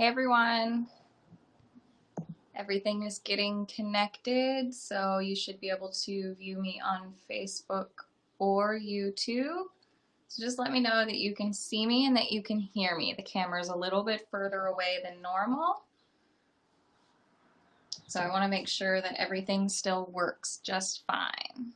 Hey everyone, everything is getting connected, so you should be able to view me on Facebook or YouTube. So just let me know that you can see me and that you can hear me. The camera's a little bit further away than normal, so I want to make sure that everything still works just fine.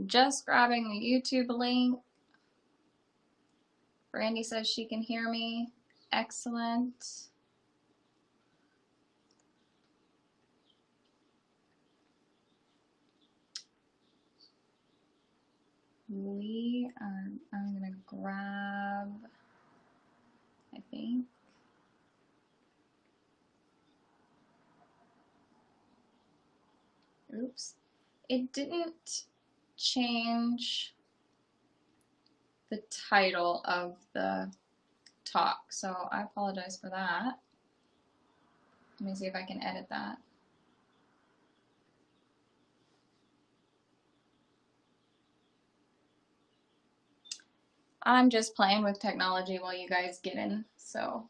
Just grabbing the YouTube link. Brandy says she can hear me. Excellent. I'm gonna grab, I think. Oops. It didn't change the title of the talk, so I apologize for that. Let me see if I can edit that. I'm just playing with technology while you guys get in, so.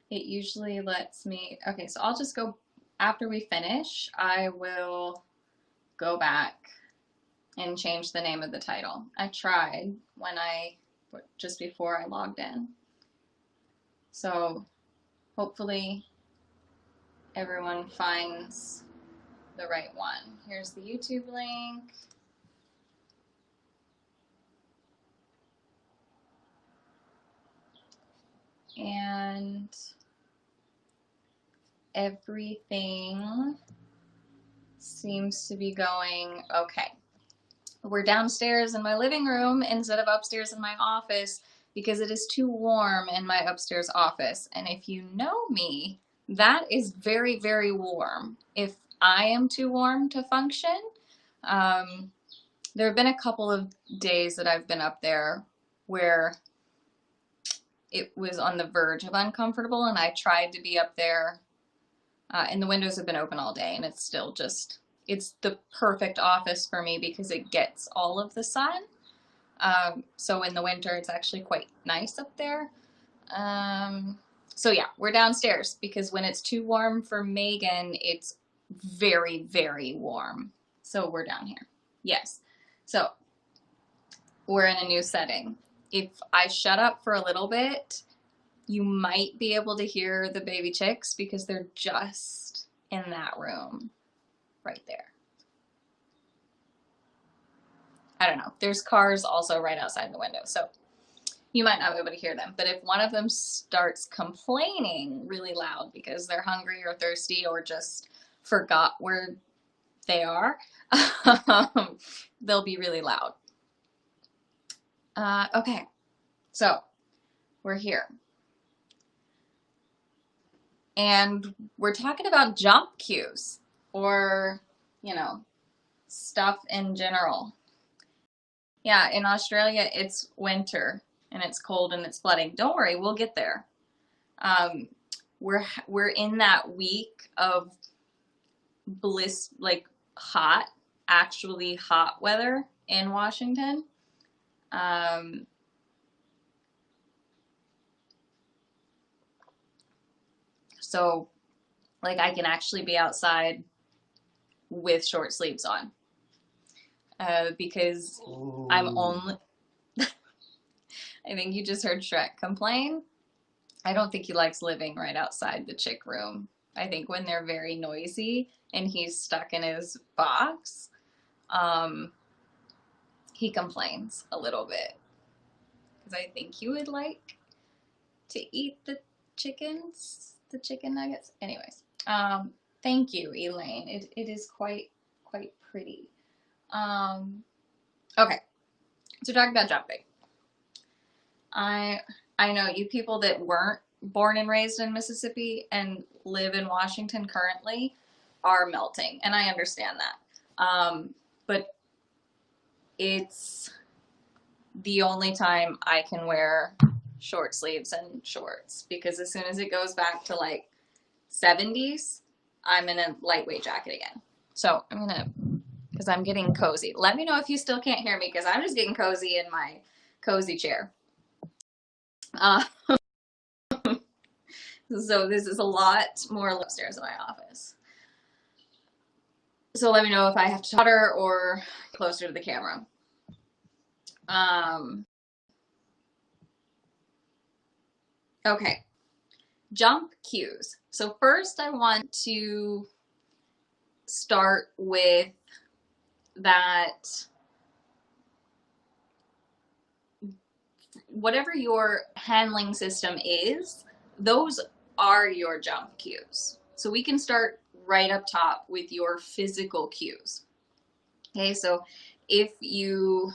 It usually lets me, okay, so I'll just go, after we finish, I will go back and change the name of the title. I tried just before I logged in. So hopefully everyone finds the right one. Here's the YouTube link. And everything seems to be going okay. We're downstairs in my living room instead of upstairs in my office because it is too warm in my upstairs office. And if you know me, that is very, very warm. If I am too warm to function, there have been a couple of days that I've been up there where it was on the verge of uncomfortable, and I tried to be up there, and the windows have been open all day, and it's still just, it's the perfect office for me because it gets all of the sun. So in the winter, it's actually quite nice up there. So yeah, we're downstairs because when it's too warm for Megan, it's very, very warm. So we're down here. Yes. So we're in a new setting. If I shut up for a little bit, you might be able to hear the baby chicks because they're just in that room right there. I don't know. There's cars also right outside the window, so you might not be able to hear them. But if one of them starts complaining really loud because they're hungry or thirsty or just forgot where they are, they'll be really loud. Okay, so we're here. And we're talking about jump cues or, you know, stuff in general. Yeah, in Australia, it's winter and it's cold and it's flooding. Don't worry, we'll get there. We're in that week of bliss, like hot, actually hot weather in Washington. So, like, I can actually be outside with short sleeves on because ooh. I'm only. I think you just heard Shrek complain. I don't think he likes living right outside the chick room. I think when they're very noisy and he's stuck in his box, he complains a little bit. Because I think he would like to eat the chickens, the chicken nuggets. Anyways, thank you, Elaine. It is quite pretty. Okay, so talking about jumping. I know you people that weren't born and raised in Mississippi and live in Washington currently are melting, and I understand that. But it's the only time I can wear short sleeves and shorts, because as soon as it goes back to like 70s, I'm in a lightweight jacket again. So I'm gonna, because I'm getting cozy. Let me know if you still can't hear me, because I'm just getting cozy in my cozy chair. So this is a lot more upstairs in my office. So let me know if I have to hotter or closer to the camera. Okay, jump cues. So first I want to start with that whatever your handling system is, those are your jump cues. So we can start right up top with your physical cues. Okay, so if you,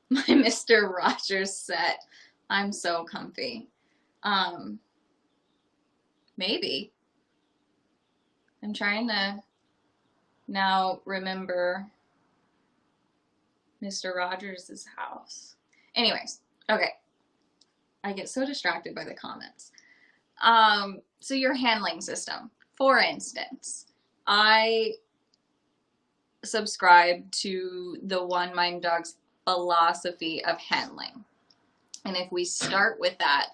my Mr. Rogers set, I'm so comfy. Maybe. I'm trying to now remember Mr. Rogers' house. Anyways, okay. I get so distracted by the comments. So your handling system. For instance, I subscribe to the One Mind Dog's philosophy of handling. And if we start with that,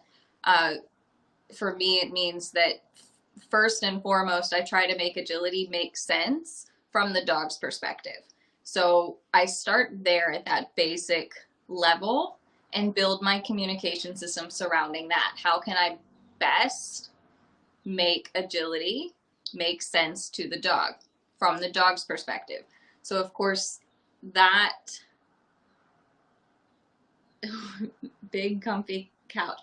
for me, it means that first and foremost, I try to make agility make sense from the dog's perspective. So I start there at that basic level and build my communication system surrounding that. How can I best make agility make sense to the dog from the dog's perspective? So of course that big comfy couch.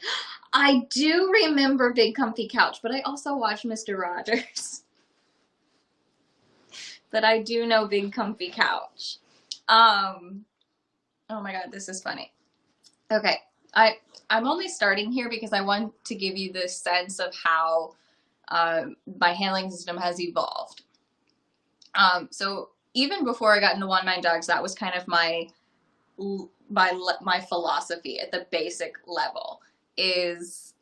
I do remember Big Comfy Couch, but I also watched Mr. Rogers. But I do know Big Comfy Couch. Oh my god, this is funny. Okay, I'm only starting here because I want to give you the sense of how my handling system has evolved. So even before I got into One Mind Dogs, that was kind of my philosophy at the basic level, is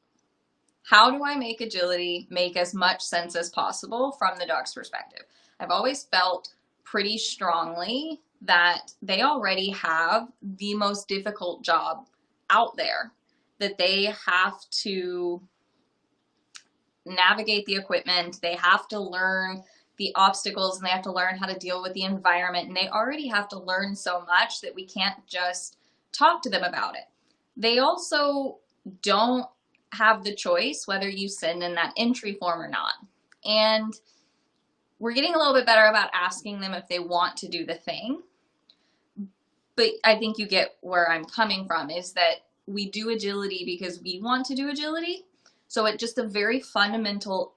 how do I make agility make as much sense as possible from the dog's perspective? I've always felt pretty strongly that they already have the most difficult job out there, that they have to navigate the equipment, they have to learn the obstacles, and they have to learn how to deal with the environment, and they already have to learn so much that we can't just talk to them about it. They also don't have the choice whether you send in that entry form or not. And we're getting a little bit better about asking them if they want to do the thing. But I think you get where I'm coming from, is that we do agility because we want to do agility. So at just a very fundamental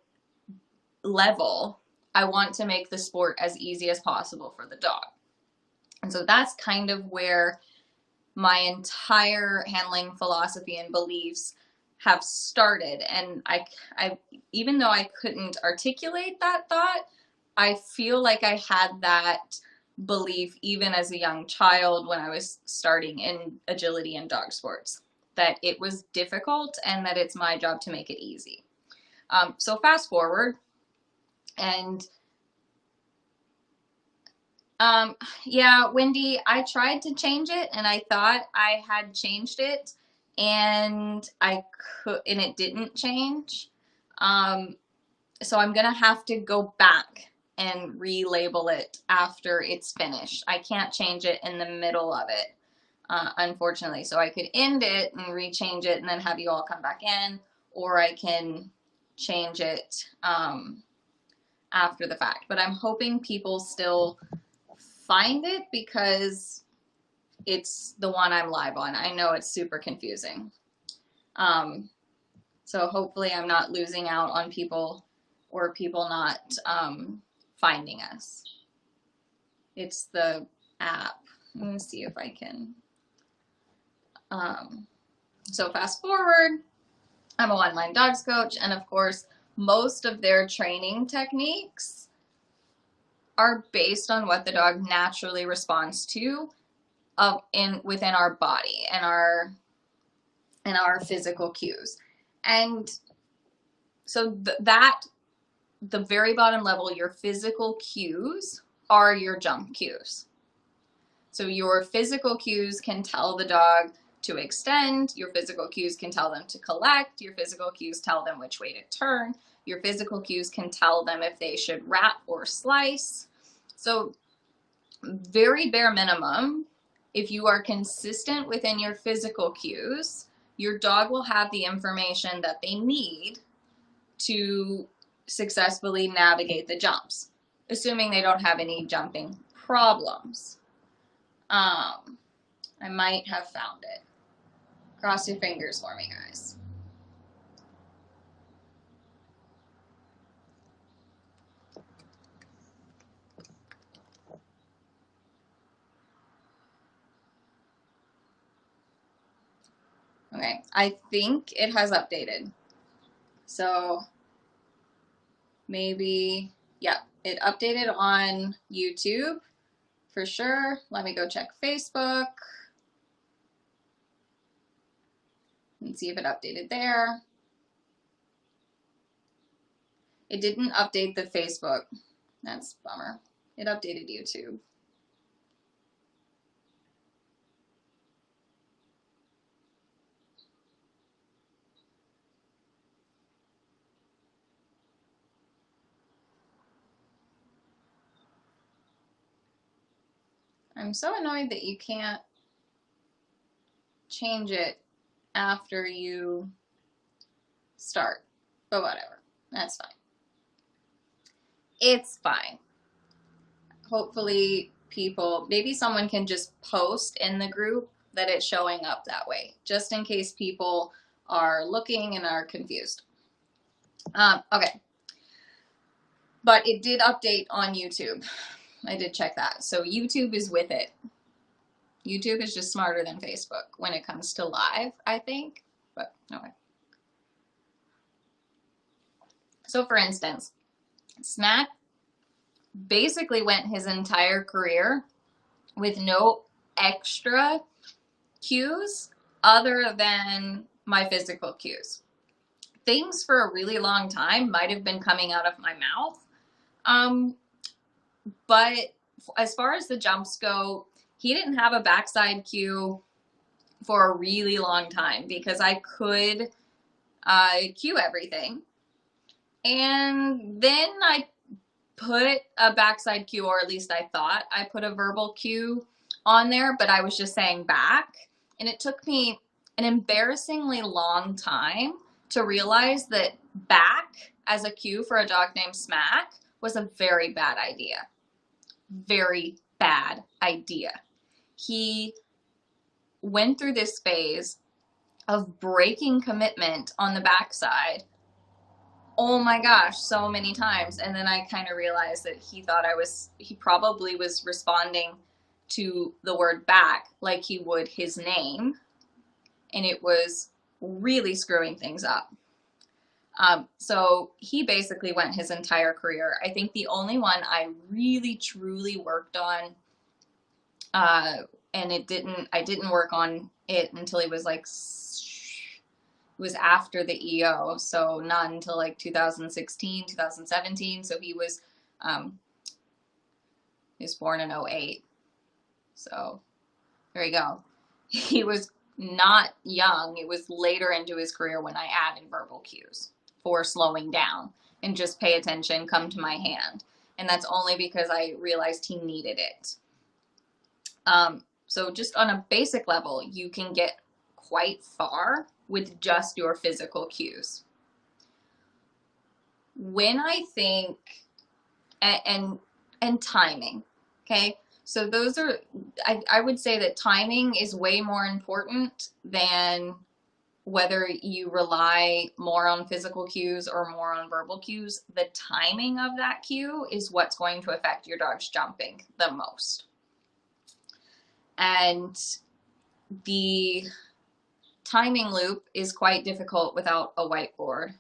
level, I want to make the sport as easy as possible for the dog. And so that's kind of where my entire handling philosophy and beliefs have started. And I even though I couldn't articulate that thought, I feel like I had that belief even as a young child when I was starting in agility and dog sports, that it was difficult and that it's my job to make it easy. So fast forward, and yeah, Wendy, I tried to change it and I thought I had changed it, and it didn't change. So I'm gonna have to go back and relabel it after it's finished. I can't change it in the middle of it, unfortunately. So I could end it and rechange it and then have you all come back in, or I can change it after the fact. But I'm hoping people still find it because it's the one I'm live on. I know it's super confusing. So hopefully I'm not losing out on people, or people not finding us. It's the app. Let me see if I can. So fast forward, I'm a one-line dogs coach, and of course, most of their training techniques are based on what the dog naturally responds to within our body and our physical cues. And so the very bottom level, your physical cues are your jump cues. So your physical cues can tell the dog to extend, your physical cues can tell them to collect, your physical cues tell them which way to turn, your physical cues can tell them if they should wrap or slice. So very bare minimum, if you are consistent within your physical cues, your dog will have the information that they need to successfully navigate the jumps, assuming they don't have any jumping problems. I might have found it. Cross your fingers for me, guys. Okay, I think it has updated. So maybe, yeah, it updated on YouTube for sure. Let me go check Facebook and see if it updated there. It didn't update the Facebook. That's a bummer. It updated YouTube. I'm so annoyed that you can't change it after you start, but whatever, that's fine. It's fine. Hopefully people, maybe someone can just post in the group that it's showing up that way, just in case people are looking and are confused. Okay, but it did update on YouTube. I did check that. So YouTube is with it. YouTube is just smarter than Facebook when it comes to live, I think, but okay. So for instance, Smack basically went his entire career with no extra cues other than my physical cues. Things for a really long time might have been coming out of my mouth, but as far as the jumps go, he didn't have a backside cue for a really long time because I could cue everything. And then I put a backside cue, or at least I thought I put a verbal cue on there, but I was just saying back. And it took me an embarrassingly long time to realize that back as a cue for a dog named Smack was a very bad idea. Very bad idea. He went through this phase of breaking commitment on the backside. Oh my gosh, so many times. And then I kind of realized that he probably was responding to the word back like he would his name. And it was really screwing things up. So he basically went his entire career. I think the only one I really truly worked on, and I didn't work on it until he was like, it was after the EO, so not until like 2016, 2017. So he was born in 08. So there you go. He was not young. It was later into his career when I added verbal cues for slowing down and just pay attention, come to my hand. And that's only because I realized he needed it. So just on a basic level, you can get quite far with just your physical cues. When I think, and timing, okay? So those are, I would say that timing is way more important than whether you rely more on physical cues or more on verbal cues. The timing of that cue is what's going to affect your dog's jumping the most. And the timing loop is quite difficult without a whiteboard.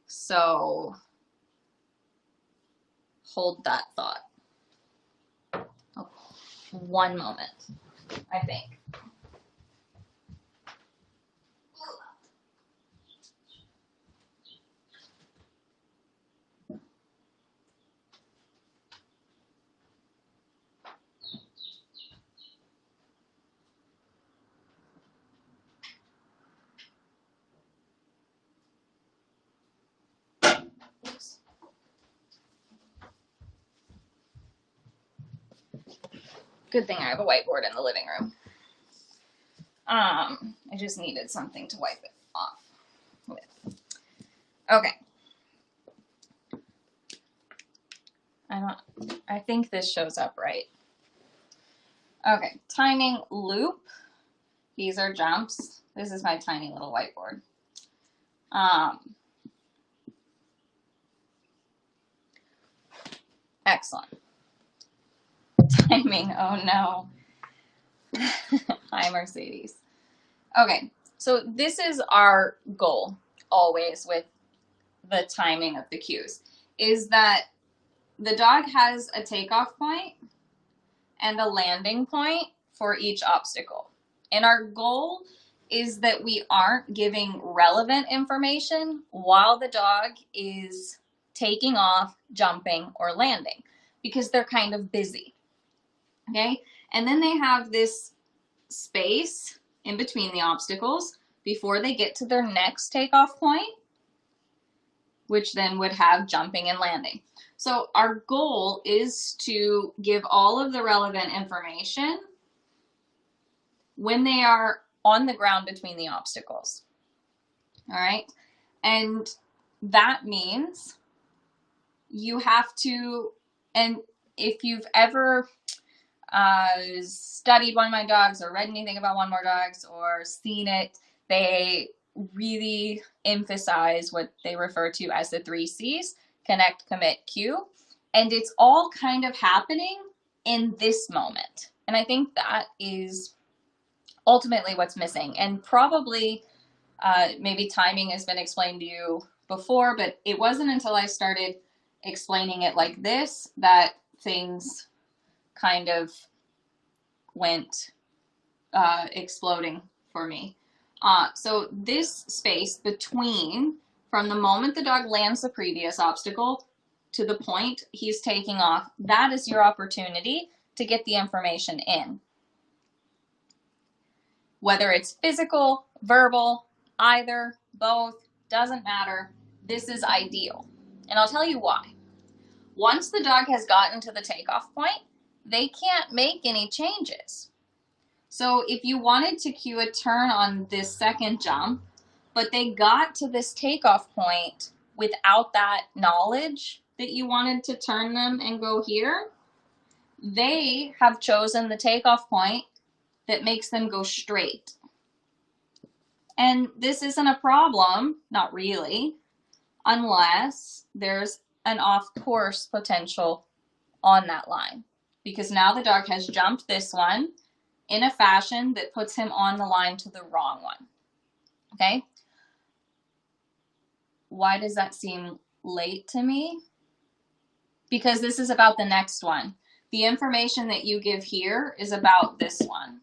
So hold that thought. Oh, one moment, I think. Good thing I have a whiteboard in the living room. I just needed something to wipe it off with. Okay. I think this shows up right. Okay, timing loop. These are jumps. This is my tiny little whiteboard. Excellent. Timing, oh no. Hi, Mercedes. Okay, so this is our goal always with the timing of the cues, is that the dog has a takeoff point and a landing point for each obstacle. And our goal is that we aren't giving relevant information while the dog is taking off, jumping, or landing, because they're kind of busy. Okay, and then they have this space in between the obstacles before they get to their next takeoff point, which then would have jumping and landing. So our goal is to give all of the relevant information when they are on the ground between the obstacles. All right, and that means you have to, and if you've ever studied One More Dogs or read anything about One More Dogs or seen it, they really emphasize what they refer to as the 3 C's: connect, commit, cue. And it's all kind of happening in this moment. And I think that is ultimately what's missing. And probably maybe timing has been explained to you before, but it wasn't until I started explaining it like this that things kind of went exploding for me. So this space between, from the moment the dog lands the previous obstacle to the point he's taking off, that is your opportunity to get the information in. Whether it's physical, verbal, either, both, doesn't matter. This is ideal. And I'll tell you why. Once the dog has gotten to the takeoff point, they can't make any changes. So if you wanted to cue a turn on this second jump, but they got to this takeoff point without that knowledge that you wanted to turn them and go here, they have chosen the takeoff point that makes them go straight. And this isn't a problem, not really, unless there's an off-course potential on that line. Because now the dog has jumped this one in a fashion that puts him on the line to the wrong one. Okay? Why does that seem late to me? Because this is about the next one. The information that you give here is about this one.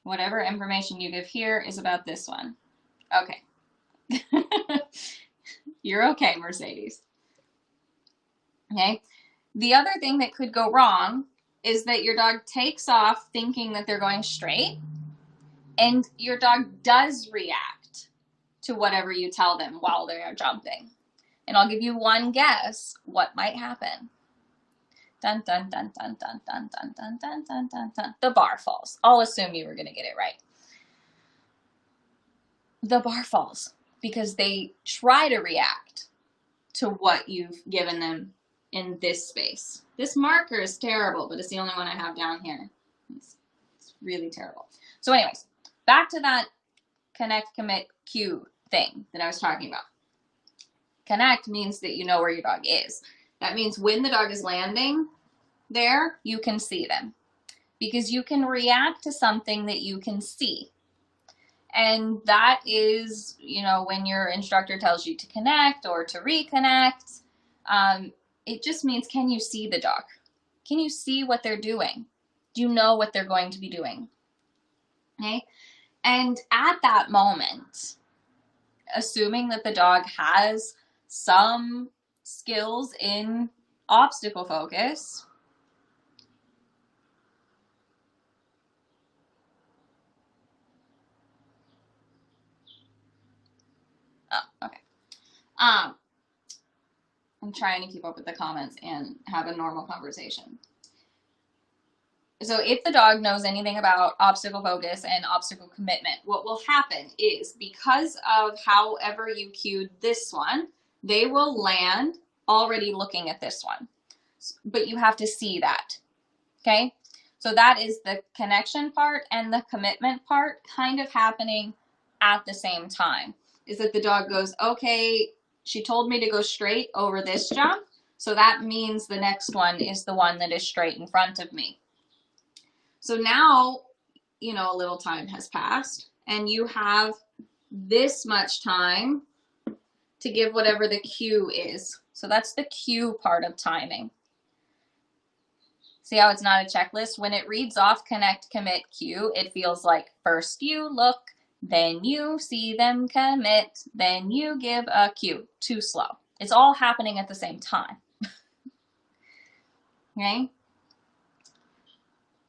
Whatever information you give here is about this one. Okay. You're okay, Mercedes. Okay. The other thing that could go wrong is that your dog takes off thinking that they're going straight, and your dog does react to whatever you tell them while they are jumping. And I'll give you one guess what might happen. Dun, dun, dun, dun, dun, dun, dun, dun, dun, dun, dun, dun. The bar falls. I'll assume you were going to get it right. The bar falls because they try to react to what you've given them in this space. This marker is terrible, but it's the only one I have down here. It's really terrible. So anyways, back to that connect, commit, cue thing that I was talking about. Connect means that you know where your dog is. That means when the dog is landing there, you can see them because you can react to something that you can see. And that is, you know, when your instructor tells you to connect or to reconnect, it just means, can you see the dog? Can you see what they're doing? Do you know what they're going to be doing? Okay. And at that moment, assuming that the dog has some skills in obstacle focus, oh, okay. I'm trying to keep up with the comments and have a normal conversation. So if the dog knows anything about obstacle focus and obstacle commitment, what will happen is because of however you cued this one, they will land already looking at this one. But you have to see that, okay? So that is the connection part and the commitment part kind of happening at the same time. Is that the dog goes, okay, she told me to go straight over this jump, so that means the next one is the one that is straight in front of me. So now, you know, a little time has passed and you have this much time to give whatever the cue is. So that's the cue part of timing. See how it's not a checklist? When it reads off connect, commit, cue, it feels like first you look, then you see them commit, then you give a cue. Too slow. It's all happening at the same time. Okay?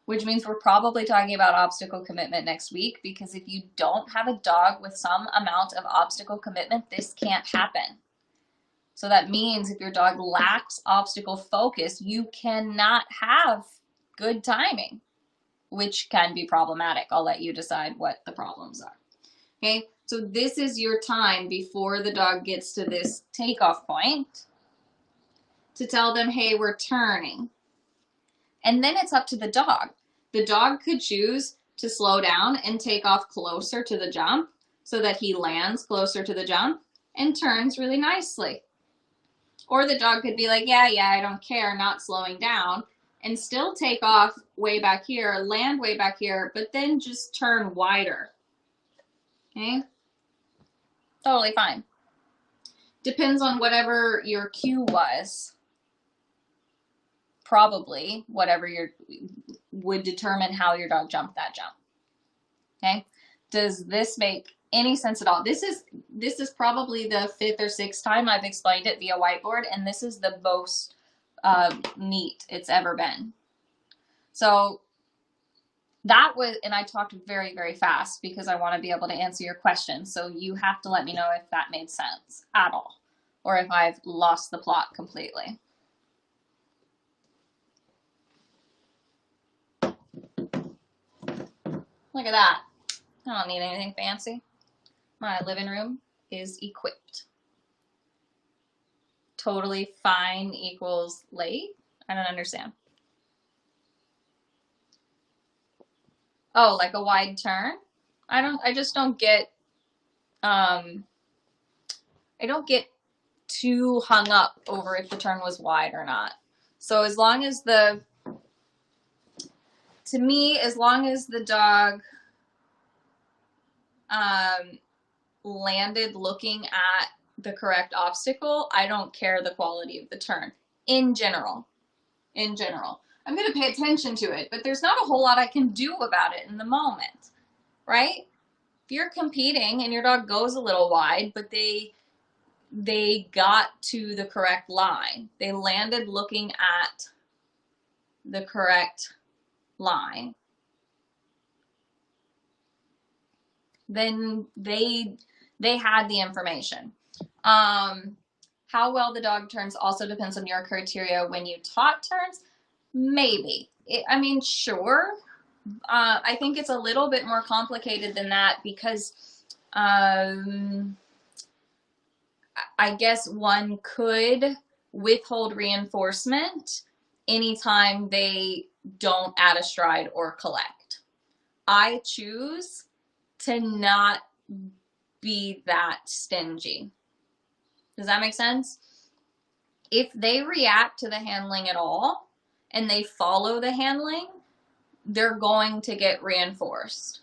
Which means we're probably talking about obstacle commitment next week, because if you don't have a dog with some amount of obstacle commitment, this can't happen. So that means if your dog lacks obstacle focus, you cannot have good timing, which can be problematic. I'll let you decide what the problems are. Okay, so this is your time before the dog gets to this takeoff point to tell them, hey, we're turning. And then it's up to the dog. The dog could choose to slow down and take off closer to the jump so that he lands closer to the jump and turns really nicely. Or the dog could be like, yeah, I don't care, not slowing down, and still take off way back here, land way back here, but then just turn wider. Okay? Totally fine. Depends on whatever your cue was. Probably whatever would determine how your dog jumped that jump. Okay? Does this make any sense at all? This is probably the 5th or 6th time I've explained it via whiteboard, and this is the most neat it's ever been. So that was, and I talked very, very fast because I want to be able to answer your questions. So you have to let me know if that made sense at all, or if I've lost the plot completely. Look at that. I don't need anything fancy. My living room is equipped. Totally fine equals late? I don't understand. Oh, like a wide turn? I just don't get, I don't get too hung up over if the turn was wide or not. So as long as to me, as long as the dog landed looking at the correct obstacle, I don't care the quality of the turn. In general. I'm going to pay attention to it, but there's not a whole lot I can do about it in the moment, right? If you're competing and your dog goes a little wide, but they got to the correct line, they landed looking at the correct line, then they had the information. How well the dog turns also depends on your criteria when you taught turns. Maybe. I mean, sure. I think it's a little bit more complicated than that because I guess one could withhold reinforcement anytime they don't add a stride or collect. I choose to not be that stingy. Does that make sense? If they react to the handling at all and they follow the handling, they're going to get reinforced.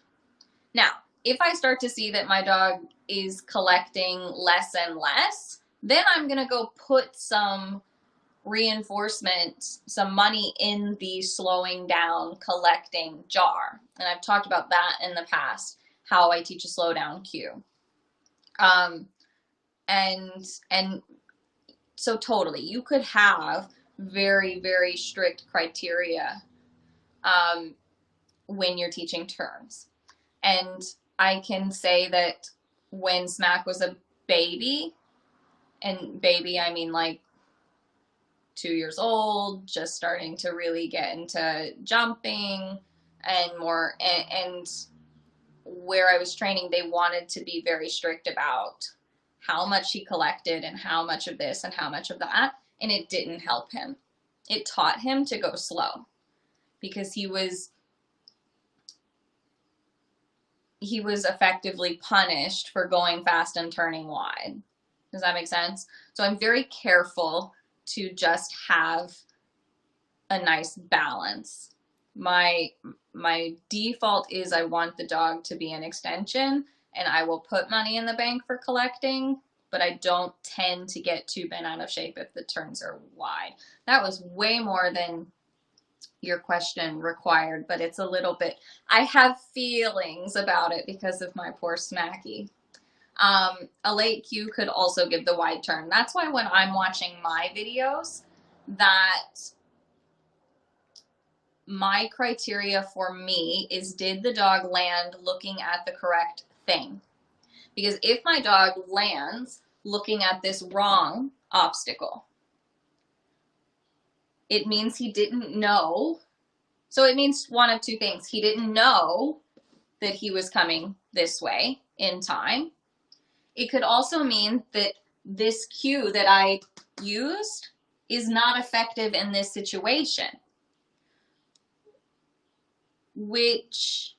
Now, if I start to see that my dog is collecting less and less, then I'm going to go put some reinforcement, some money in the slowing down, collecting jar. And I've talked about that in the past, how I teach a slow down cue. And so totally, you could have very, very strict criteria when you're teaching turns. And I can say that when Smack was a baby, and baby, I mean like 2 years old, just starting to really get into jumping and more, and where I was training, they wanted to be very strict about how much he collected and how much of this and how much of that, and it didn't help him. It taught him to go slow because he was effectively punished for going fast and turning wide. Does that make sense? So I'm very careful to just have a nice balance. My default is I want the dog to be an extension, and I will put money in the bank for collecting, but I don't tend to get too bent out of shape if the turns are wide. That was way more than your question required, but it's a little bit, I have feelings about it because of my poor Smacky. A late cue could also give the wide turn. That's why when I'm watching my videos, that my criteria for me is, did the dog land looking at the correct thing? Because if my dog lands looking at this wrong obstacle, it means he didn't know. So it means one of two things. He didn't know that he was coming this way in time. It could also mean that this cue that I used is not effective in this situation, which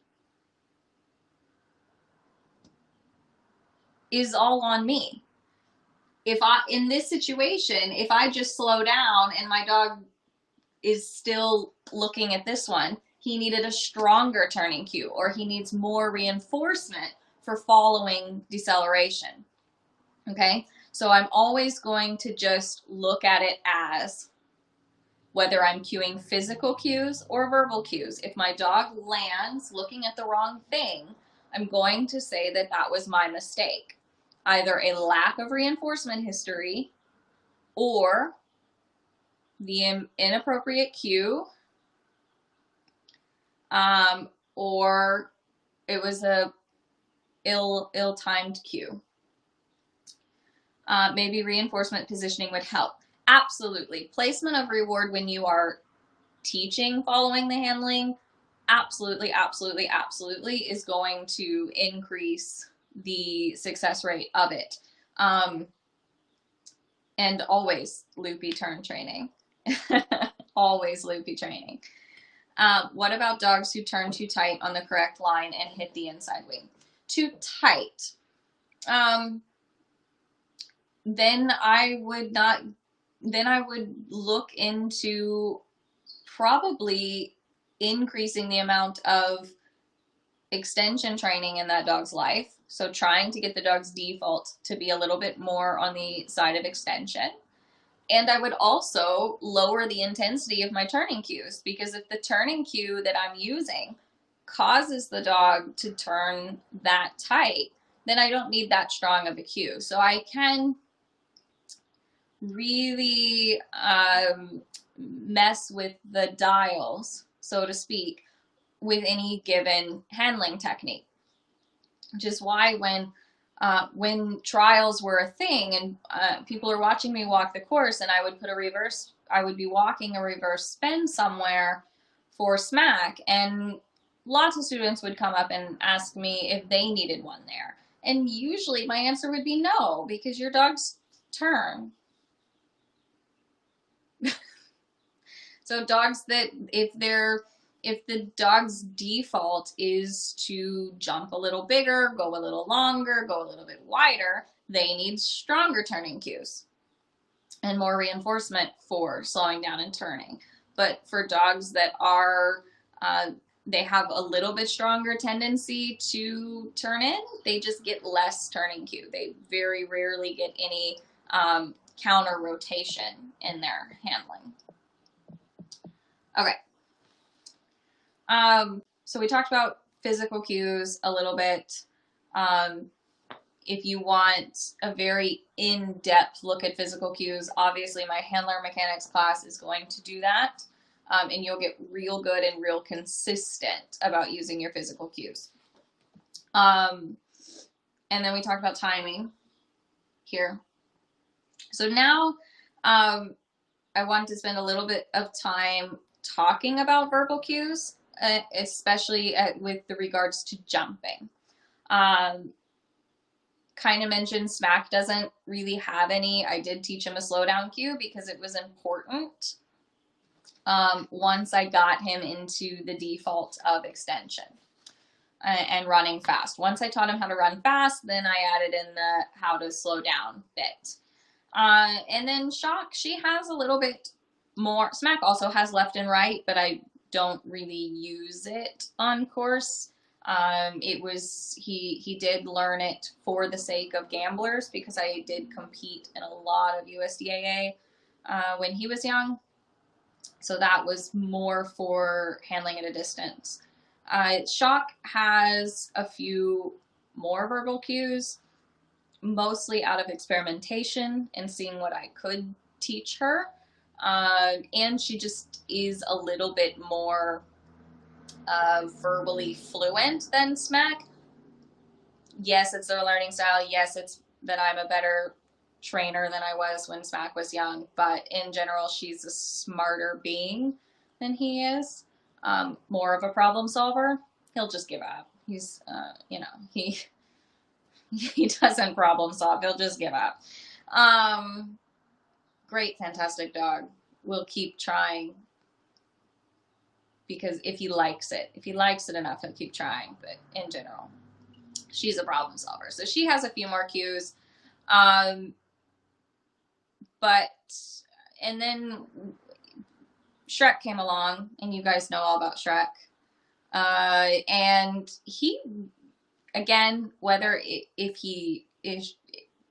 is all on me. In this situation, if I just slow down and my dog is still looking at this one, he needed a stronger turning cue, or he needs more reinforcement for following deceleration. Okay, so I'm always going to just look at it as whether I'm cueing physical cues or verbal cues. If my dog lands looking at the wrong thing, I'm going to say that that was my mistake. Either a lack of reinforcement history, or the inappropriate cue, or it was a ill-timed cue. Maybe reinforcement positioning would help. Absolutely. Placement of reward when you are teaching following the handling, absolutely, absolutely, absolutely is going to increase the success rate of it. And always loopy turn training. Always loopy training. What about dogs who turn too tight on the correct line and hit the inside wing? Too tight. Then I would look into probably increasing the amount of extension training in that dog's life. So trying to get the dog's default to be a little bit more on the side of extension. And I would also lower the intensity of my turning cues, because if the turning cue that I'm using causes the dog to turn that tight, then I don't need that strong of a cue. So I can really mess with the dials, so to speak, with any given handling technique. Which is why when trials were a thing and people are watching me walk the course, and I would be walking a reverse spin somewhere for Smack, and lots of students would come up and ask me if they needed one there. And usually my answer would be no, because your dog's turn. So dogs that, if the dog's default is to jump a little bigger, go a little longer, go a little bit wider, they need stronger turning cues and more reinforcement for slowing down and turning. But for dogs that are, they have a little bit stronger tendency to turn in, they just get less turning cue. They very rarely get any counter rotation in their handling. Okay. So we talked about physical cues a little bit. If you want a very in-depth look at physical cues, obviously my handler mechanics class is going to do that. And you'll get real good and real consistent about using your physical cues. And then we talked about timing here. So now I want to spend a little bit of time talking about verbal cues, especially with regards to jumping. Kind of mentioned Smack doesn't really have any. I did teach him a slowdown cue because it was important once I got him into the default of extension and running fast. Once I taught him how to run fast, then I added in the how to slow down bit. And then Shock, she has a little bit more. Smack also has left and right, but I don't really use it on course. He did learn it for the sake of gamblers because I did compete in a lot of USDAA when he was young. So that was more for handling at a distance. Shock has a few more verbal cues, mostly out of experimentation and seeing what I could teach her. And she just is a little bit more verbally fluent than Smack. Yes, it's their learning style. Yes, it's that I'm a better trainer than I was when Smack was young, but in general, she's a smarter being than he is. More of a problem solver. He'll just give up. He's, he doesn't problem solve. He'll just give up. Great, fantastic dog. We'll keep trying because if he likes it enough, he'll keep trying. But in general, she's a problem solver. So she has a few more cues. And then Shrek came along, and you guys know all about Shrek. And he, again, whether if he is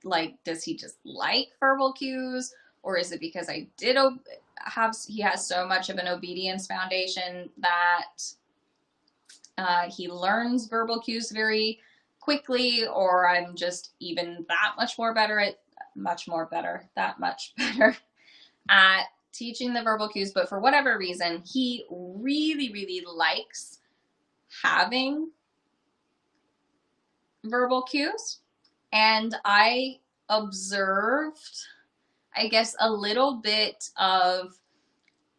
like, does he just like verbal cues, or is it because I did he has so much of an obedience foundation that he learns verbal cues very quickly, or I'm just even that much better at teaching the verbal cues. But for whatever reason, he really, really likes having verbal cues. And I observed, I guess, a little bit of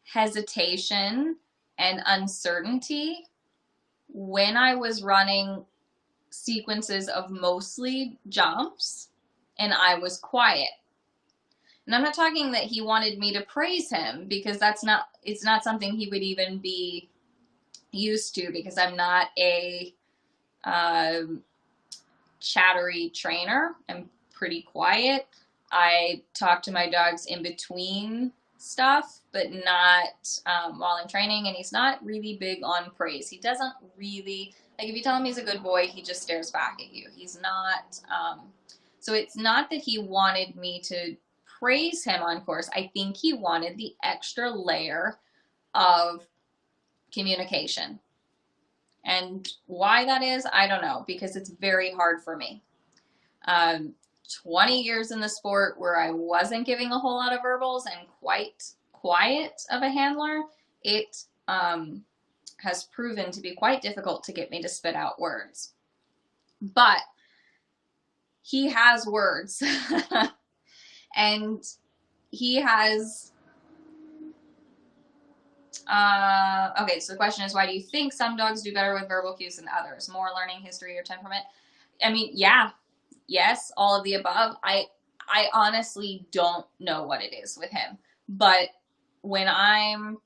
hesitation and uncertainty when I was running sequences of mostly jumps and I was quiet. And I'm not talking that he wanted me to praise him, because it's not something he would even be used to, because I'm not a chattery trainer. I'm pretty quiet. I talk to my dogs in between stuff, but not while I'm training, and he's not really big on praise. He doesn't really, like, if you tell him he's a good boy, he just stares back at you. He's not, so it's not that he wanted me to praise him on course. I think he wanted the extra layer of communication. And why that is, I don't know, because it's very hard for me. 20 years in the sport where I wasn't giving a whole lot of verbals and quite quiet of a handler, it has proven to be quite difficult to get me to spit out words. But he has words. And he has, okay, so the question is, why do you think some dogs do better with verbal cues than others? More learning history or temperament? I mean, yeah, yes, all of the above. I honestly don't know what it is with him. But when I'm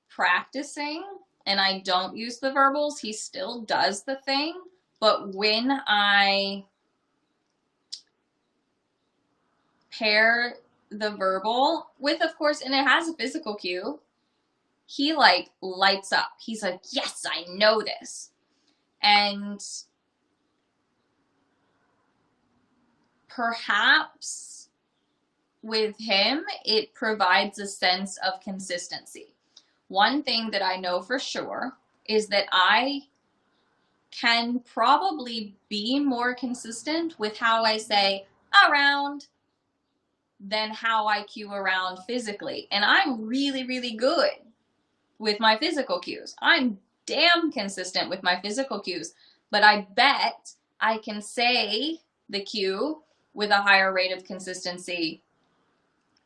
practicing and I don't use the verbals, he still does the thing. But when I pair the verbal with, of course, and it has a physical cue, he like lights up. He's like, yes, I know this. And perhaps with him, it provides a sense of consistency. One thing that I know for sure is that I can probably be more consistent with how I say around than how I cue around physically. And I'm really, really good with my physical cues. I'm damn consistent with my physical cues, but I bet I can say the cue with a higher rate of consistency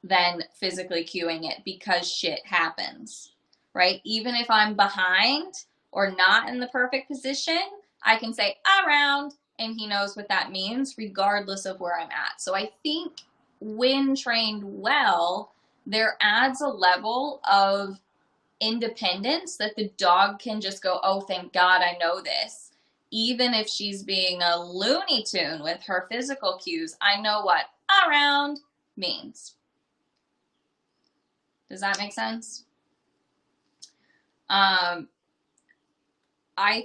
than physically cueing it, because shit happens, right? Even if I'm behind or not in the perfect position, I can say around and he knows what that means regardless of where I'm at. So I think when trained well, there adds a level of independence that the dog can just go, oh, thank God I know this. Even if she's being a Looney Tune with her physical cues, I know what around means. Does that make sense? I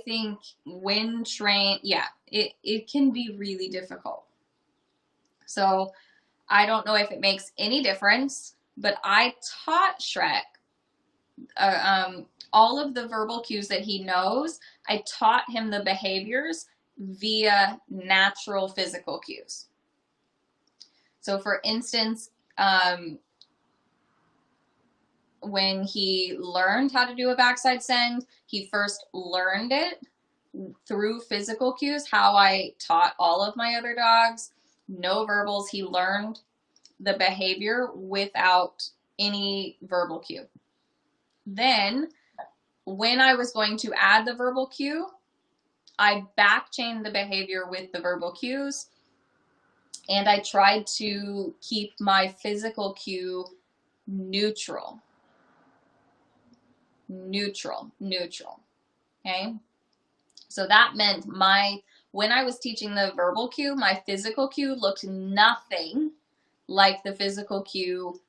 think when trained, yeah, it can be really difficult. So I don't know if it makes any difference, but I taught Shrek all of the verbal cues that he knows. I taught him the behaviors via natural physical cues. So for instance, when he learned how to do a backside send, he first learned it through physical cues, how I taught all of my other dogs. No verbals. He learned the behavior without any verbal cue. Then, when I was going to add the verbal cue, I back-chained the behavior with the verbal cues, and I tried to keep my physical cue neutral. Neutral. Okay? So that meant when I was teaching the verbal cue, my physical cue looked nothing like the physical cue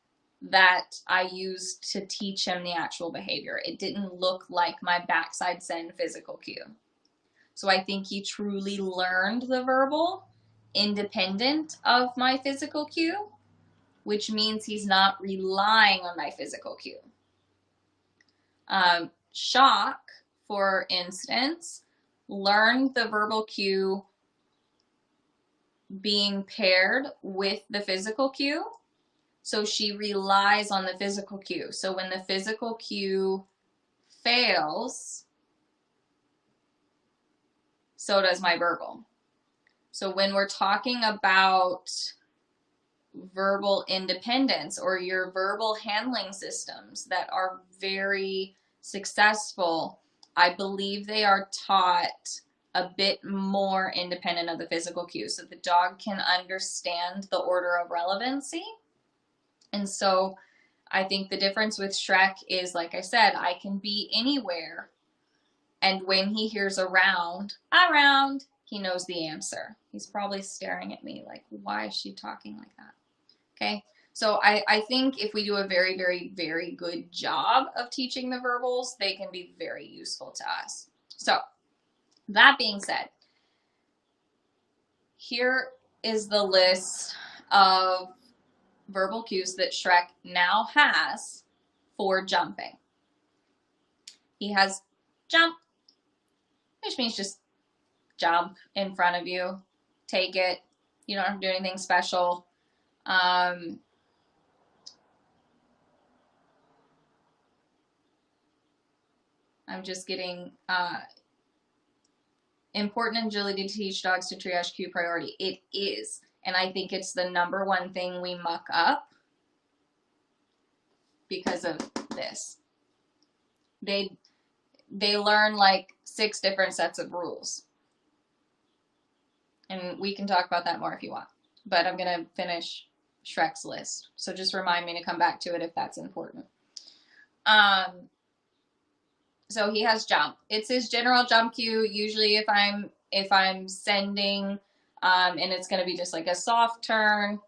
that I used to teach him the actual behavior. It didn't look like my backside send physical cue. So I think he truly learned the verbal independent of my physical cue, which means he's not relying on my physical cue. Shock, for instance, learned the verbal cue being paired with the physical cue. So she relies on the physical cue. So when the physical cue fails, so does my verbal. So when we're talking about verbal independence or your verbal handling systems that are very successful, I believe they are taught a bit more independent of the physical cue, so the dog can understand the order of relevancy. And so I think the difference with Shrek is, like I said, I can be anywhere, and when he hears around, he knows the answer. He's probably staring at me like, why is she talking like that? Okay, so I think if we do a very, very, very good job of teaching the verbals, they can be very useful to us. So that being said, here is the list of verbal cues that Shrek now has for jumping. He has jump, which means just jump in front of you, take it. You don't have to do anything special. I'm just getting important agility to teach dogs to triage cue priority. It is, and I think it's the #1 thing we muck up because of this. They learn like 6 different sets of rules, and we can talk about that more if you want, but I'm gonna finish Shrek's list, so just remind me to come back to it if that's important. So he has jump. It's his general jump cue. Usually if I'm sending, and it's going to be just like a soft turn,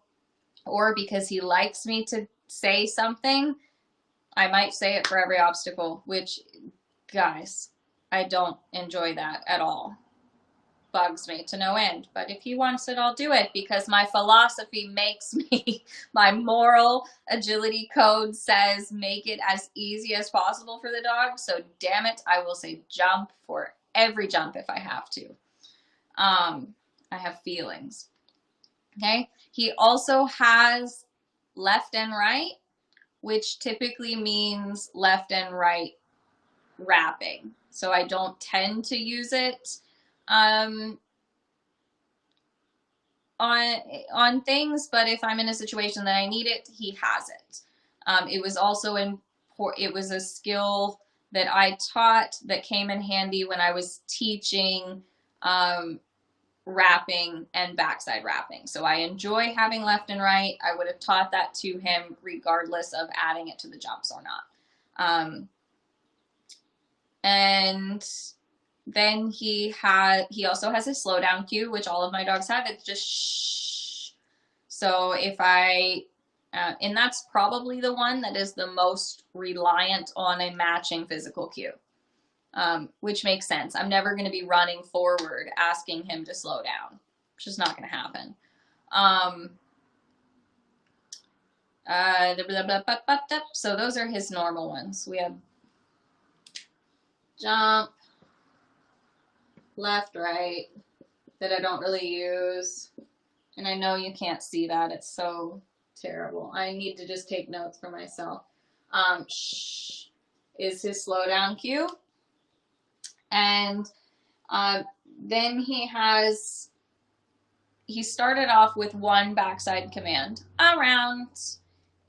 or because he likes me to say something, I might say it for every obstacle, which, guys, I don't enjoy that at all. Bugs me to no end. But if he wants it, I'll do it, because my philosophy makes me, my moral agility code says make it as easy as possible for the dog. So damn it, I will say jump for every jump if I have to. I have feelings. Okay. He also has left and right, which typically means left and right wrapping. So I don't tend to use it on things, but if I'm in a situation that I need it, he has it. It was also it was a skill that I taught that came in handy when I was teaching wrapping and backside wrapping. So I enjoy having left and right. I would have taught that to him regardless of adding it to the jumps or not. And then he also has his slow down cue, which all of my dogs have. It's just shh. So if and that's probably the one that is the most reliant on a matching physical cue, which makes sense. I'm never going to be running forward asking him to slow down. It's just not going to happen. So those are his normal ones. We have jump, left, right, that I don't really use. And I know you can't see that. It's so terrible. I need to just take notes for myself. Shh is his slow down cue. And then he started off with one backside command, around,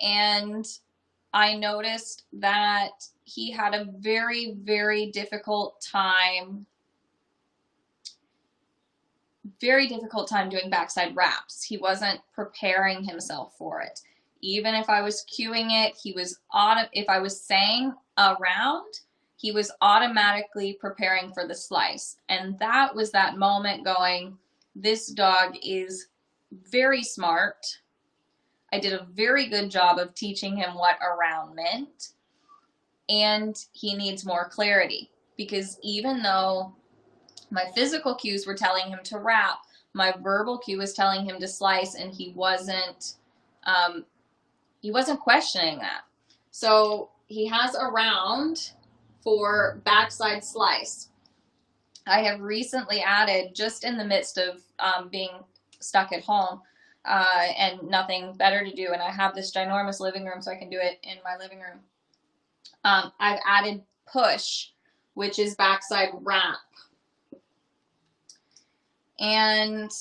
and I noticed that he had a very, very difficult time doing backside wraps. He wasn't preparing himself for it. Even if I was cueing it, if I was saying around, he was automatically preparing for the slice. And that was that moment going, this dog is very smart. I did a very good job of teaching him what around meant. And he needs more clarity, because even though my physical cues were telling him to wrap, my verbal cue was telling him to slice, and he wasn't questioning that. So he has around for backside slice. I have recently added, just in the midst of being stuck at home and nothing better to do, and I have this ginormous living room, so I can do it in my living room. I've added push, which is backside wrap. And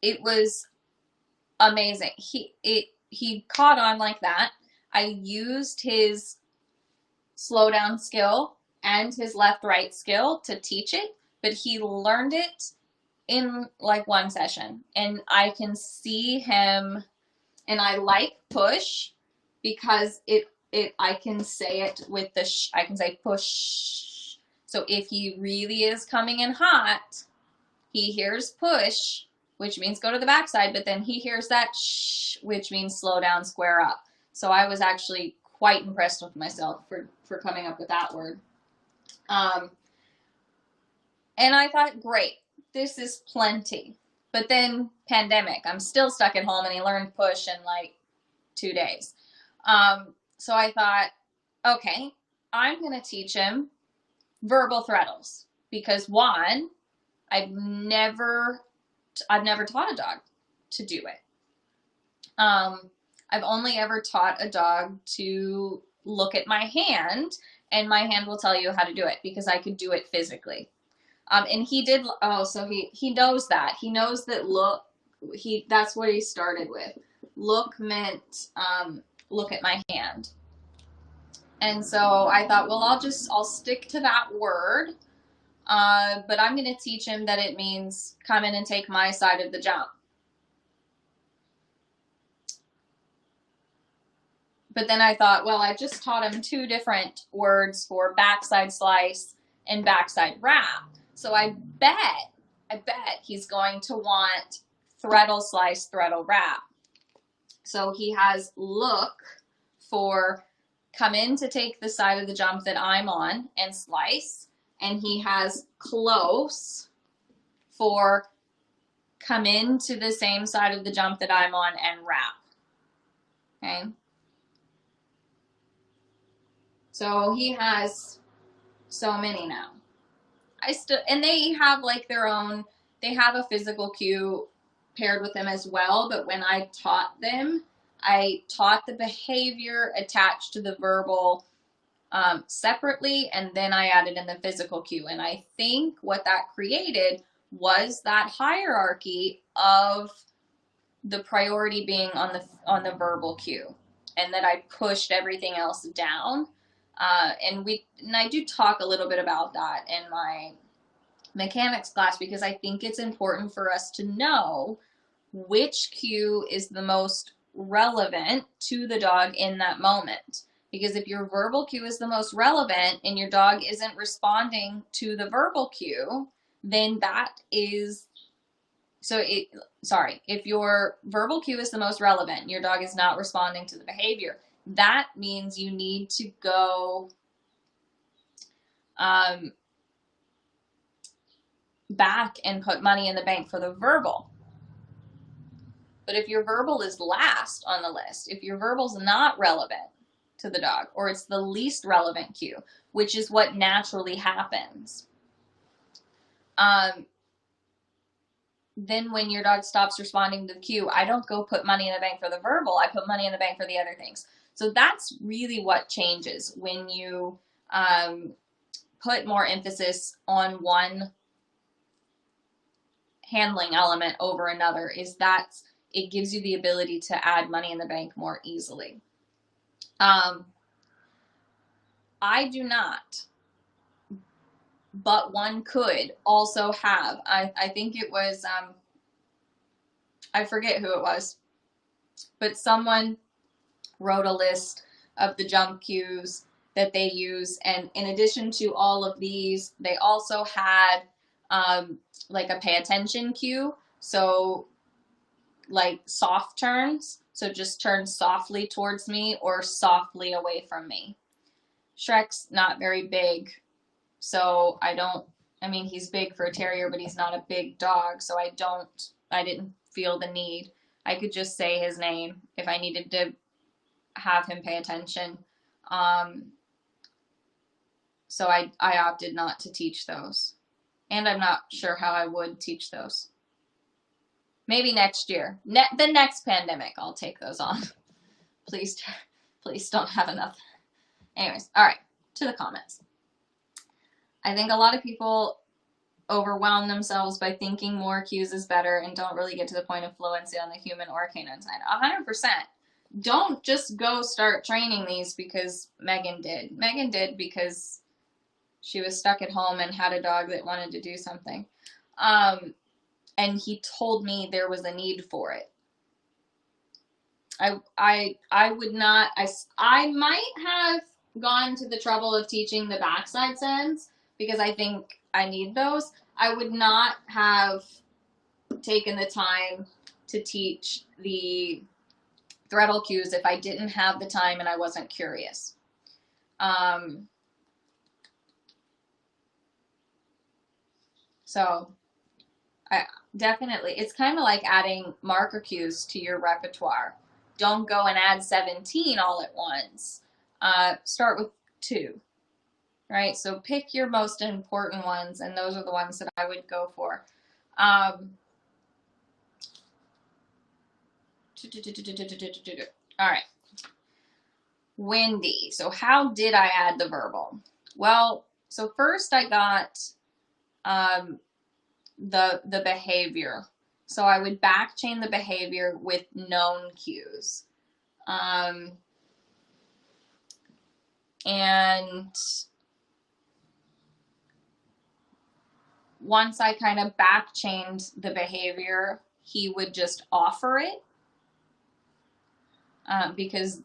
it was amazing. He caught on like that. I used his slow down skill and his left right skill to teach it, but he learned it in like one session. And I can see him, and I like push because I can say it with I can say push. So if he really is coming in hot, he hears push, which means go to the backside, but then he hears that shh, which means slow down, square up. So I was actually quite impressed with myself for coming up with that word. And I thought, great, this is plenty. But then pandemic, I'm still stuck at home, and he learned push in like 2 days. So I thought, okay, I'm going to teach him verbal threadles, because one, I've never taught a dog to do it. I've only ever taught a dog to look at my hand, and my hand will tell you how to do it, because I could do it physically. And he did. Oh, so he knows that. He knows that look. That's what he started with. Look meant look at my hand. And so I thought, well, I'll stick to that word. But I'm going to teach him that it means come in and take my side of the jump. But then I thought, well, I just taught him 2 different words for backside slice and backside wrap. So I bet he's going to want throttle, slice, throttle, wrap. So he has look for come in to take the side of the jump that I'm on and slice, and he has close for come in to the same side of the jump that I'm on and wrap. Okay. So he has so many now. And they have like their own, they have a physical cue paired with them as well, but when I taught them, I taught the behavior attached to the verbal separately, and then I added in the physical cue. And I think what that created was that hierarchy of the priority being on the verbal cue, and that I pushed everything else down. And I do talk a little bit about that in my mechanics class, because I think it's important for us to know which cue is the most relevant to the dog in that moment. Because if your verbal cue is the most relevant and your dog isn't responding to the verbal cue, then that is, if your verbal cue is the most relevant and your dog is not responding to the behavior, that means you need to go back and put money in the bank for the verbal. But if your verbal is last on the list, if your verbal's not relevant to the dog, or it's the least relevant cue, which is what naturally happens, then when your dog stops responding to the cue, I don't go put money in the bank for the verbal, I put money in the bank for the other things. So that's really what changes when you put more emphasis on one handling element over another, is that it gives you the ability to add money in the bank more easily. I do not, but one could also have, I think it was, I forget who it was, but someone wrote a list of the jump cues that they use, and in addition to all of these, they also had like a pay attention cue, so like soft turns, so just turn softly towards me or softly away from me. Shrek's not very big, so I mean, he's big for a terrier, but he's not a big dog, so I didn't feel the need. I could just say his name if I needed to have him pay attention. So I opted not to teach those. And I'm not sure how I would teach those. Maybe next year. The next pandemic, I'll take those on. Please don't have enough. Anyways, all right, to the comments. I think a lot of people overwhelm themselves by thinking more cues is better and don't really get to the point of fluency on the human or canine side. 100%. Don't just go start training these because Megan did. Megan did because she was stuck at home and had a dog that wanted to do something. And he told me there was a need for it. I would not, I might have gone to the trouble of teaching the backside sends because I think I need those. I would not have taken the time to teach the throttle cues if I didn't have the time and I wasn't curious. So I definitely, it's kind of like adding marker cues to your repertoire. Don't go and add 17 all at once. Start with 2, right? So pick your most important ones, and those are the ones that I would go for. All right. Wendy. So how did I add the verbal? Well, so first I got the behavior. So I would back chain the behavior with known cues. And once I kind of back chained the behavior, he would just offer it. Because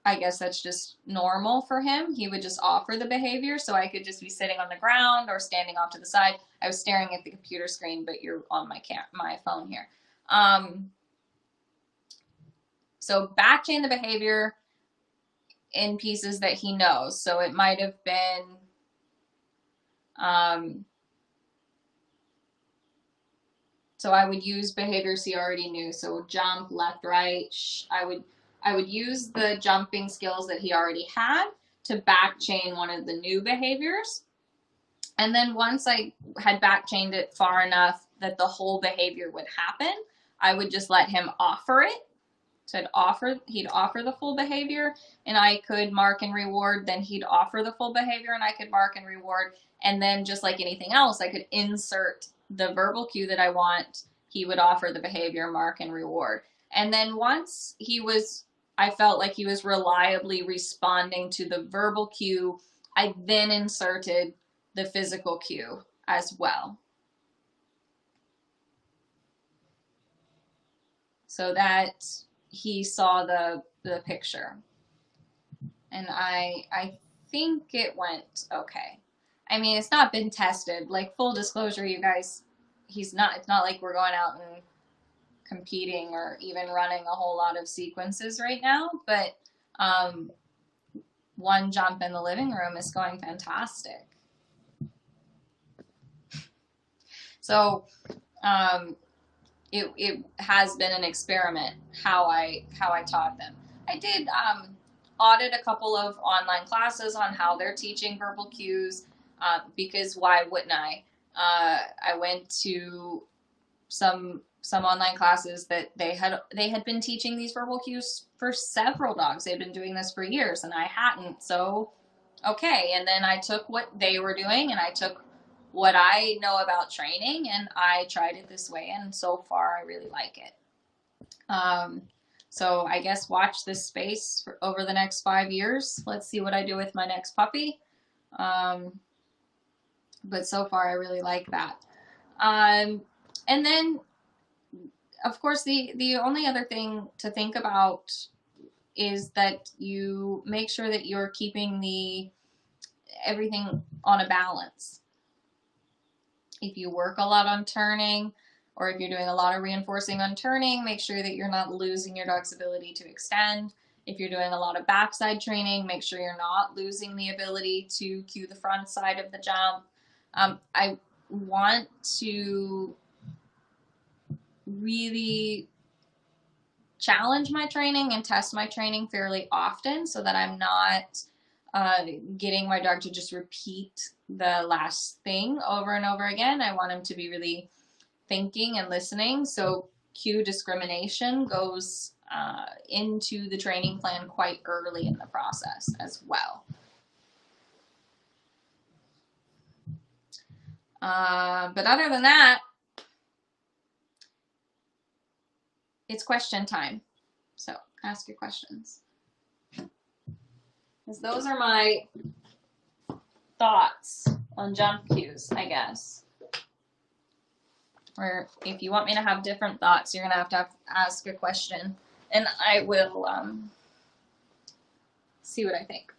I guess that's just normal for him. He would just offer the behavior, so I could just be sitting on the ground or standing off to the side. I was staring at the computer screen, but you're on my phone here. So back chain the behavior in pieces that he knows. So it might have been, so I would use behaviors he already knew. So jump, left, right. I would use the jumping skills that he already had to back chain one of the new behaviors. And then once I had back chained it far enough that the whole behavior would happen, I would just let him offer it. So he'd offer the full behavior and I could mark and reward. Then he'd offer the full behavior and I could mark and reward. And then just like anything else, I could insert the verbal cue that I want. He would offer the behavior, mark and reward. And then once I felt like he was reliably responding to the verbal cue, I then inserted the physical cue as well. So that he saw the picture. And I think it went okay. I mean, it's not been tested. Like, full disclosure, you guys, it's not like we're going out and competing or even running a whole lot of sequences right now, but one jump in the living room is going fantastic. So it has been an experiment how I taught them. I did audit a couple of online classes on how they're teaching verbal cues, because why wouldn't I? I went to some online classes that they had been teaching these verbal cues for several dogs. They'd been doing this for years and I hadn't. So okay, and then I took what they were doing and I took what I know about training and I tried it this way, and so far I really like it. So I guess watch this space over the next 5 years. Let's see what I do with my next puppy. But so far I really like that. And then, of course, the only other thing to think about is that you make sure that you're keeping everything on a balance. If you work a lot on turning, or if you're doing a lot of reinforcing on turning, make sure that you're not losing your dog's ability to extend. If you're doing a lot of backside training, make sure you're not losing the ability to cue the front side of the jump. I want to really challenge my training and test my training fairly often so that I'm not getting my dog to just repeat the last thing over and over again. I want him to be really thinking and listening. So cue discrimination goes into the training plan quite early in the process as well. But other than that, it's question time. So ask your questions. Because those are my thoughts on jump cues, I guess. Or if you want me to have different thoughts, you're going to have ask a question. And I will see what I think.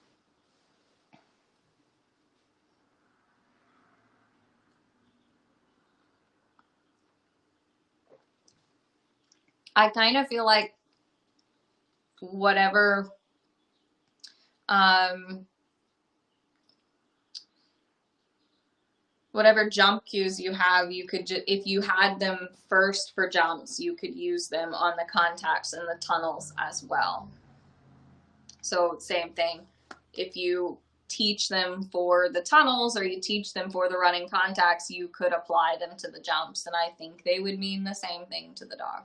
I kind of feel like whatever jump cues you have, you could just, if you had them first for jumps, you could use them on the contacts and the tunnels as well. So same thing. If you teach them for the tunnels or you teach them for the running contacts, you could apply them to the jumps, and I think they would mean the same thing to the dog.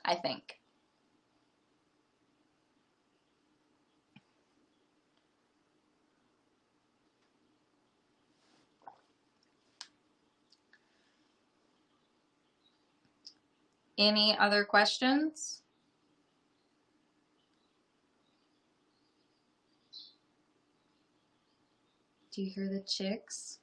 I think. Any other questions? Do you hear the chicks?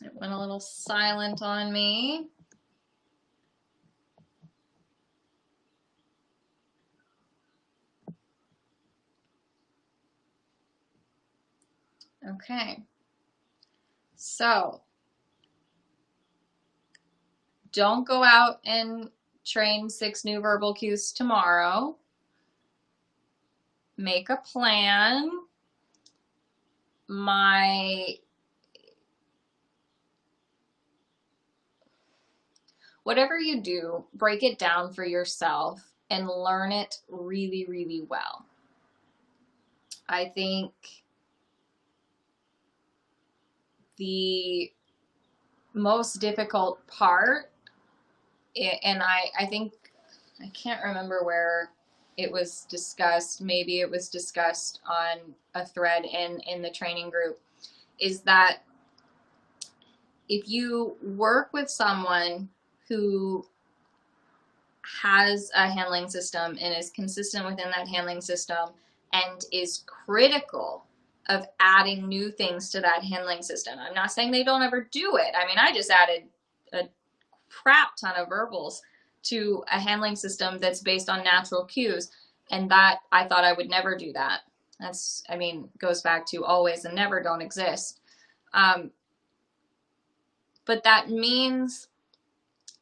It went a little silent on me. Okay. So don't go out and train 6 new verbal cues tomorrow. Make a plan. Whatever you do, break it down for yourself and learn it really, really well. I think the most difficult part, and I think, I can't remember where it was discussed, maybe it was discussed on a thread in the training group, is that if you work with someone who has a handling system and is consistent within that handling system and is critical of adding new things to that handling system. I'm not saying they don't ever do it. I mean, I just added a crap ton of verbals to a handling system that's based on natural cues, and that I thought I would never do that. That's, I mean, goes back to always and never don't exist. But that means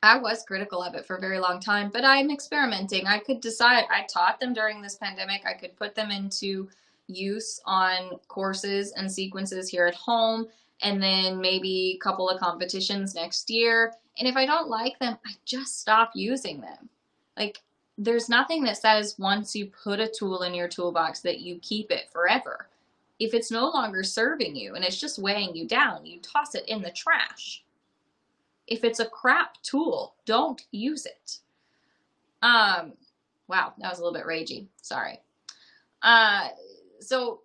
I was critical of it for a very long time, but I'm experimenting. I could decide, I taught them during this pandemic, I could put them into use on courses and sequences here at home, and then maybe a couple of competitions next year. And if I don't like them, I just stop using them. Like, there's nothing that says once you put a tool in your toolbox that you keep it forever. If it's no longer serving you and it's just weighing you down, you toss it in the trash. If it's a crap tool, don't use it. Wow, that was a little bit ragey. Sorry. So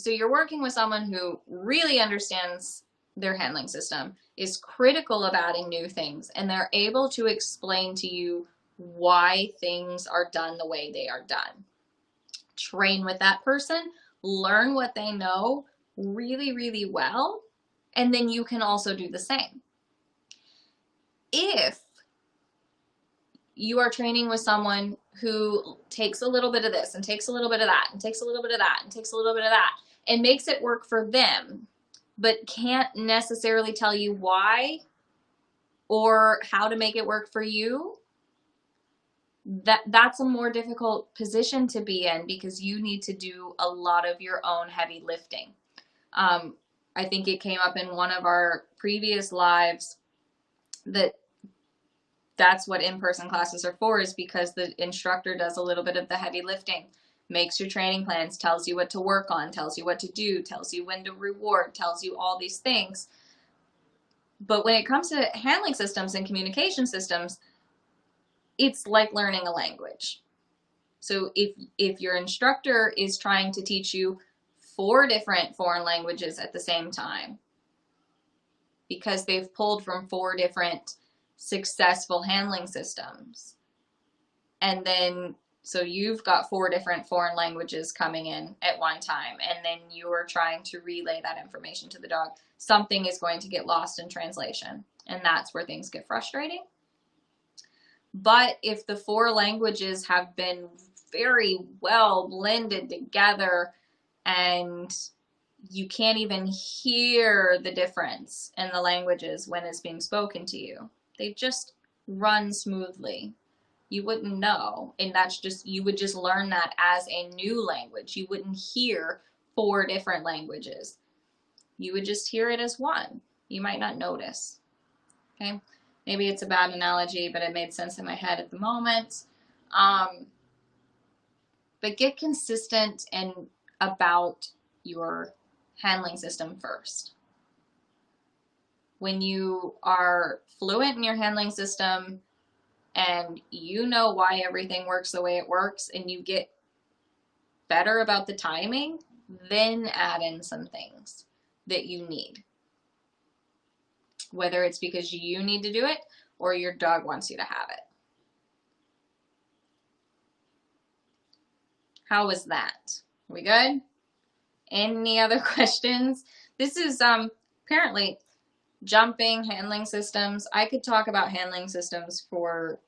you're working with someone who really understands their handling system, is critical of adding new things, and they're able to explain to you why things are done the way they are done. Train with that person, learn what they know really, really well, and then you can also do the same. If you are training with someone who takes a little bit of this and takes a little bit of that and takes a little bit of that and takes a little bit of that and makes it work for them, but can't necessarily tell you why or how to make it work for you, that's a more difficult position to be in, because you need to do a lot of your own heavy lifting. I think it came up in one of our previous lives that that's what in-person classes are for, is because the instructor does a little bit of the heavy lifting, makes your training plans, tells you what to work on, tells you what to do, tells you when to reward, tells you all these things. But when it comes to handling systems and communication systems, it's like learning a language. So if your instructor is trying to teach you 4 different foreign languages at the same time, because they've pulled from 4 different successful handling systems, and then so you've got 4 different foreign languages coming in at one time, and then you are trying to relay that information to the dog, something is going to get lost in translation, and that's where things get frustrating. But if the 4 languages have been very well blended together and you can't even hear the difference in the languages when it's being spoken to you, they just run smoothly, you wouldn't know. And that's just, you would just learn that as a new language. You wouldn't hear 4 different languages. You would just hear it as one. You might not notice. Okay? Maybe it's a bad analogy, but it made sense in my head at the moment. But get consistent and about your handling system first. When you are fluent in your handling system and you know why everything works the way it works, and you get better about the timing, then add in some things that you need. Whether it's because you need to do it or your dog wants you to have it. How was that? We good? Any other questions? This is apparently jumping, handling systems. I could talk about handling systems for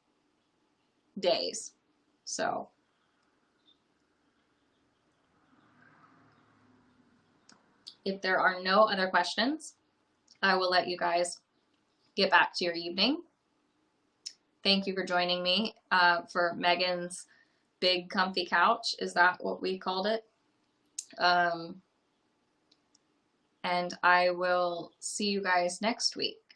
days. So if there are no other questions, I will let you guys get back to your evening. Thank you for joining me for Megan's big comfy couch. Is that what we called it? And I will see you guys next week.